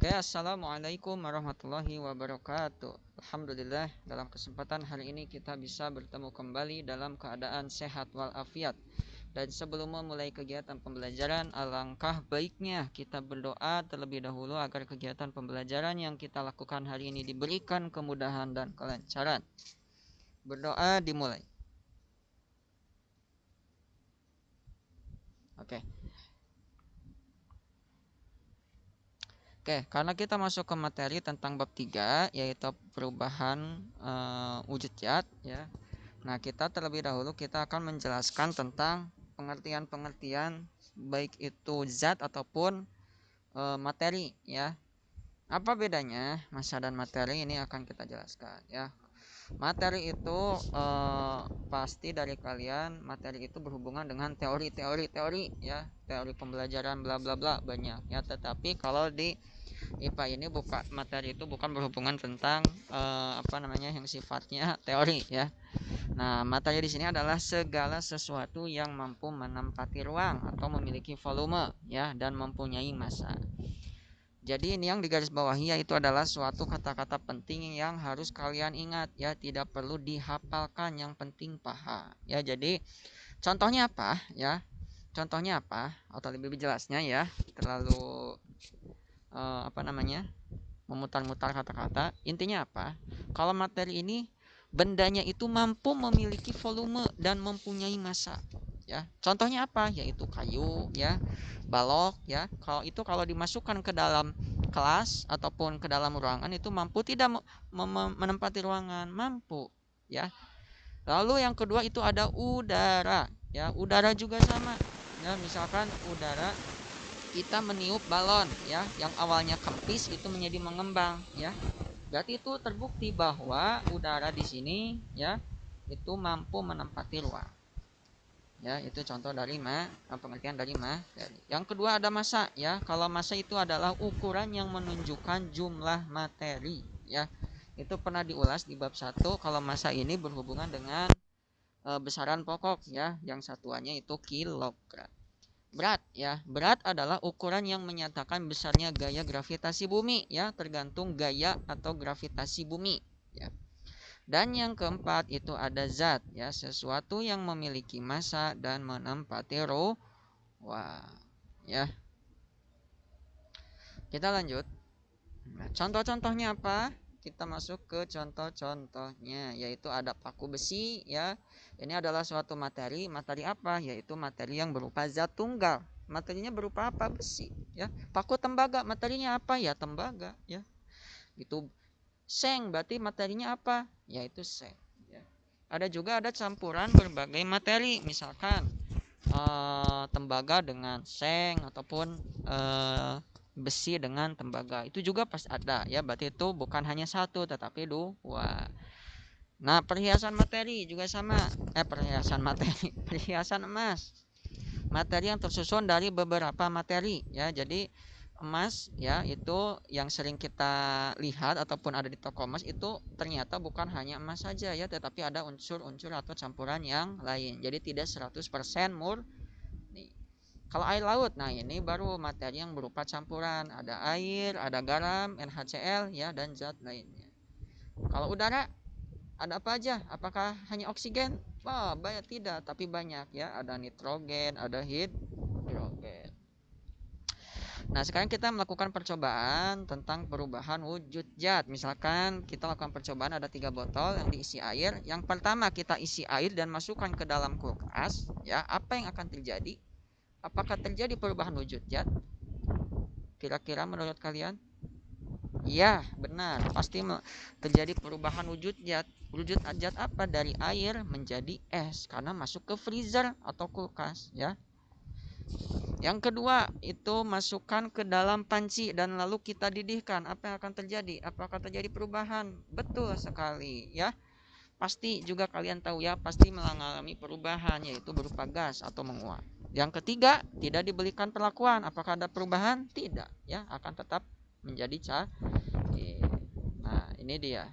Oke, assalamualaikum warahmatullahi wabarakatuh. Alhamdulillah, dalam kesempatan hari ini kita bisa bertemu kembali dalam keadaan sehat walafiat. Dan sebelum memulai kegiatan pembelajaran, alangkah baiknya kita berdoa terlebih dahulu agar kegiatan pembelajaran yang kita lakukan hari ini diberikan kemudahan dan kelancaran. Berdoa dimulai. Oke. Oke, karena kita masuk ke materi tentang bab 3 yaitu perubahan wujud zat ya. Nah, kita terlebih dahulu kita akan menjelaskan tentang pengertian-pengertian baik itu zat ataupun materi ya. Apa bedanya massa dan materi ini akan kita jelaskan ya. Materi itu pasti dari kalian materi itu berhubungan dengan teori ya, teori pembelajaran bla bla bla banyak ya. Tetapi kalau di IPA ini bukan materi itu bukan berhubungan tentang yang sifatnya teori ya. Nah, materi di sini adalah segala sesuatu yang mampu menempati ruang atau memiliki volume ya dan mempunyai massa. Jadi ini yang digarisbawahi yaitu adalah suatu kata-kata penting yang harus kalian ingat ya, tidak perlu dihafalkan, yang penting paham. Ya, jadi contohnya apa ya? Contohnya apa? Atau lebih jelasnya ya, terlalu memutar-mutar kata-kata. Intinya apa? Kalau materi ini bendanya itu mampu memiliki volume dan mempunyai massa ya. Contohnya apa? Yaitu kayu ya, balok ya. Kalau dimasukkan ke dalam kelas ataupun ke dalam ruangan itu mampu tidak menempati ruangan, mampu ya. Lalu yang kedua itu ada udara ya. Udara juga sama ya, misalkan udara kita meniup balon ya, yang awalnya kempis itu menjadi mengembang ya. Berarti itu terbukti bahwa udara di sini ya itu mampu menempati ruang. Ya, itu contoh dari pengertian dari materi. Yang kedua ada massa ya. Kalau massa itu adalah ukuran yang menunjukkan jumlah materi ya. Itu pernah diulas di bab 1. Kalau massa ini berhubungan dengan besaran pokok ya, yang satuannya itu kilogram. Berat ya. Berat adalah ukuran yang menyatakan besarnya gaya gravitasi bumi ya, tergantung gaya atau gravitasi bumi ya. Dan yang keempat itu ada zat ya, sesuatu yang memiliki massa dan menempati ruang. Ya. Kita lanjut. Nah, contoh-contohnya apa? Kita masuk ke contoh-contohnya, yaitu ada paku besi ya. Ini adalah suatu materi. Materi apa? Yaitu materi yang berupa zat tunggal. Materinya berupa apa? Besi ya. Paku tembaga, materinya apa? Ya tembaga ya. Itu seng, berarti materinya apa? Yaitu seng ya. Ada campuran berbagai materi, misalkan tembaga dengan seng ataupun besi dengan tembaga. Itu juga pasti ada ya, berarti itu bukan hanya satu tetapi dua. Nah, perhiasan materi juga sama. Perhiasan emas. Materi yang tersusun dari beberapa materi ya. Jadi emas ya, itu yang sering kita lihat ataupun ada di toko emas itu ternyata bukan hanya emas saja ya, tetapi ada unsur-unsur atau campuran yang lain. Jadi tidak 100% murni. Kalau air laut, nah ini baru materi yang berupa campuran, ada air, ada garam, NaCl ya, dan zat lainnya. Kalau udara ada apa aja? Apakah hanya oksigen? Wah, banyak tidak, tapi banyak ya. Ada nitrogen, ada hidrogen. Nah, sekarang kita melakukan percobaan tentang perubahan wujud zat. Misalkan kita lakukan percobaan, ada 3 botol yang diisi air. Yang pertama kita isi air dan masukkan ke dalam kulkas, ya. Apa yang akan terjadi? Apakah terjadi perubahan wujud zat? Kira-kira menurut kalian? Ya, benar. Pasti terjadi perubahan wujud zat. Wujud zat apa? Dari air menjadi es karena masuk ke freezer atau kulkas, ya. Yang kedua, itu masukkan ke dalam panci dan lalu kita didihkan. Apa yang akan terjadi? Apakah terjadi perubahan? Betul sekali, ya. Pasti juga kalian tahu ya, pasti mengalami perubahan, yaitu berupa gas atau menguap. Yang ketiga, tidak diberikan perlakuan. Apakah ada perubahan? Tidak, ya, akan tetap menjadi cair. Nah, ini dia.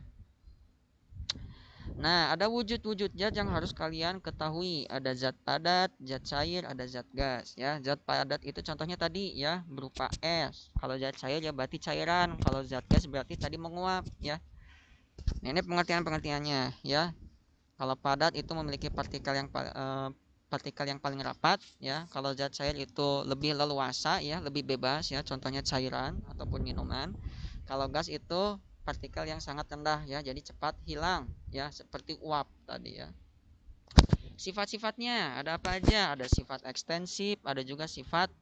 Nah, ada wujud-wujud zat yang harus kalian ketahui. Ada zat padat, zat cair, ada zat gas ya. Zat padat itu contohnya tadi ya berupa es. Kalau zat cair ya berarti cairan. Kalau zat gas berarti tadi menguap ya. Nah, ini pengertian-pengertiannya ya. Kalau padat itu memiliki partikel yang paling rapat ya. Kalau zat cair itu lebih leluasa ya, lebih bebas ya. Contohnya cairan ataupun minuman. Kalau gas itu partikel yang sangat rendah ya, jadi cepat hilang ya, seperti uap tadi ya. Sifat-sifatnya ada apa aja? Ada sifat ekstensif, ada juga sifat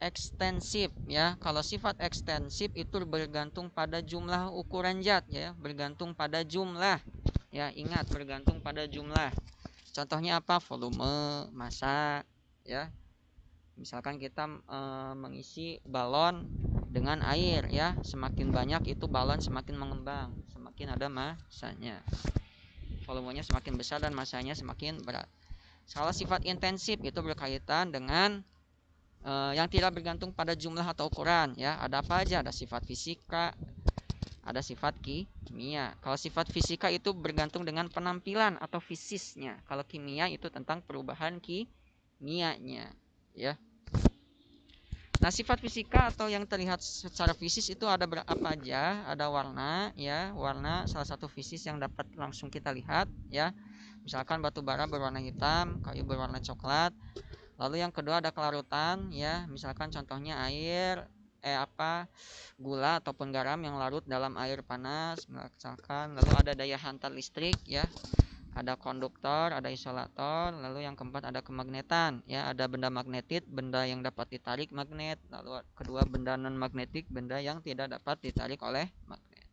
ekstensif ya. Kalau sifat ekstensif itu bergantung pada jumlah ukuran zat ya, bergantung pada jumlah ya. Ingat, bergantung pada jumlah. Contohnya apa? Volume, massa ya. Misalkan kita mengisi balon dengan air ya, semakin banyak itu balon semakin mengembang, semakin ada massanya. Volumenya semakin besar dan massanya semakin berat. Kalau sifat intensif itu berkaitan dengan yang tidak bergantung pada jumlah atau ukuran ya. Ada apa aja? Ada sifat fisika, ada sifat kimia. Kalau sifat fisika itu bergantung dengan penampilan atau fisisnya. Kalau kimia itu tentang perubahan kimianya ya. Nah, sifat fisika atau yang terlihat secara fisis itu ada berapa aja? Ada warna ya, warna salah satu fisis yang dapat langsung kita lihat ya. Misalkan batu bara berwarna hitam, kayu berwarna coklat. Lalu yang kedua ada kelarutan ya, misalkan contohnya air gula ataupun garam yang larut dalam air panas misalkan. Lalu ada daya hantar listrik ya, ada konduktor, ada isolator. Lalu yang keempat ada kemagnetan ya, ada benda magnetit, benda yang dapat ditarik magnet. Lalu kedua benda non magnetik, benda yang tidak dapat ditarik oleh magnet.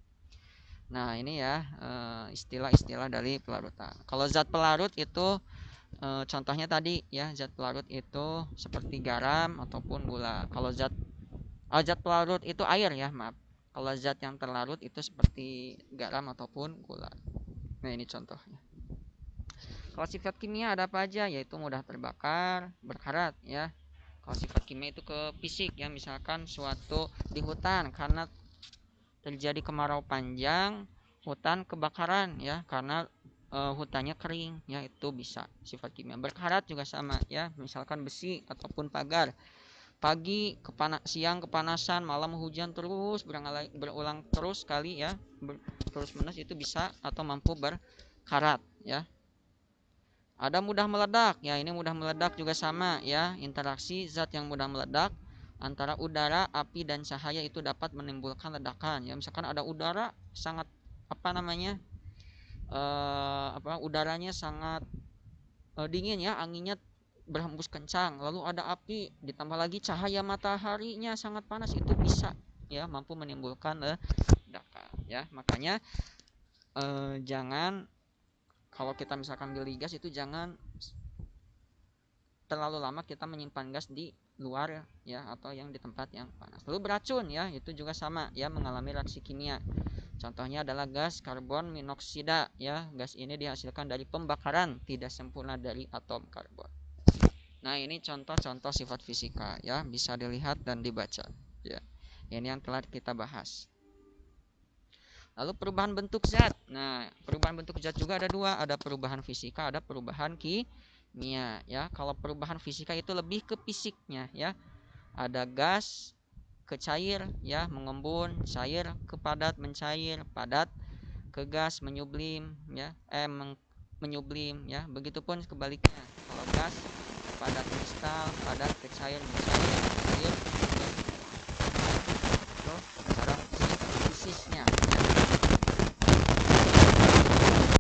Nah, ini ya istilah-istilah dari pelarutan. Kalau zat pelarut itu contohnya tadi ya, zat pelarut itu seperti garam ataupun gula. Kalau zat pelarut itu air ya, maaf. Kalau zat yang terlarut itu seperti garam ataupun gula. Nah, ini contohnya. Kalau sifat kimia ada apa aja? Yaitu mudah terbakar, berkarat ya. Kalau sifat kimia itu ke fisik ya, misalkan suatu di hutan karena terjadi kemarau panjang, hutan kebakaran ya, karena hutannya kering ya, itu bisa sifat kimia. Berkarat juga sama ya, misalkan besi ataupun pagar. Pagi siang kepanasan, malam hujan terus berulang terus kali ya, terus menerus, itu bisa atau mampu berkarat ya. Ada mudah meledak ya, ini mudah meledak juga sama ya, interaksi zat yang mudah meledak antara udara, api dan cahaya itu dapat menimbulkan ledakan ya. Misalkan ada udara sangat udaranya sangat dingin ya, anginnya berhembus kencang, lalu ada api ditambah lagi cahaya mataharinya sangat panas, itu bisa ya mampu menimbulkan ledakan ya. Makanya jangan, kalau kita misalkan beli gas itu jangan terlalu lama kita menyimpan gas di luar ya, atau yang di tempat yang panas. Lalu beracun ya, itu juga sama ya, mengalami reaksi kimia. Contohnya adalah gas karbon monoksida ya. Gas ini dihasilkan dari pembakaran tidak sempurna dari atom karbon. Nah, ini contoh-contoh sifat fisika ya, bisa dilihat dan dibaca ya. Ini yang telah kita bahas. Lalu perubahan bentuk zat. Nah, perubahan bentuk zat juga ada dua, ada perubahan fisika, ada perubahan kimia ya. Kalau perubahan fisika itu lebih ke fisiknya ya. Ada gas ke cair ya, mengembun, cair ke padat, mencair, padat ke gas, menyublim ya, menyublim ya. Begitupun kebaliknya. Kalau gas ke padat kristal, padat ke cair, mencair, cair ke cara fisiknya ya.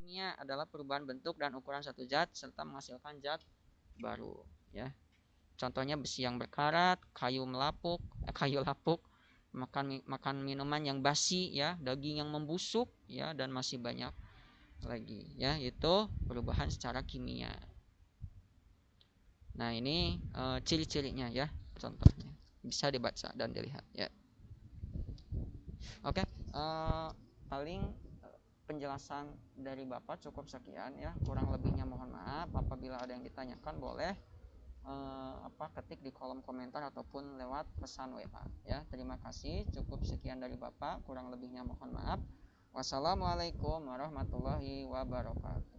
Kimia adalah perubahan bentuk dan ukuran satu zat serta menghasilkan zat baru ya. Contohnya besi yang berkarat, kayu lapuk, makan minuman yang basi ya, daging yang membusuk ya, dan masih banyak lagi ya, itu perubahan secara kimia. Nah, ini ciri-cirinya ya, contohnya bisa dibaca dan dilihat ya. Oke, paling penjelasan dari Bapak cukup sekian ya, kurang lebihnya mohon maaf. Apabila ada yang ditanyakan boleh ketik di kolom komentar ataupun lewat pesan WA ya. Terima kasih, cukup sekian dari Bapak, kurang lebihnya mohon maaf. Wassalamualaikum warahmatullahi wabarakatuh.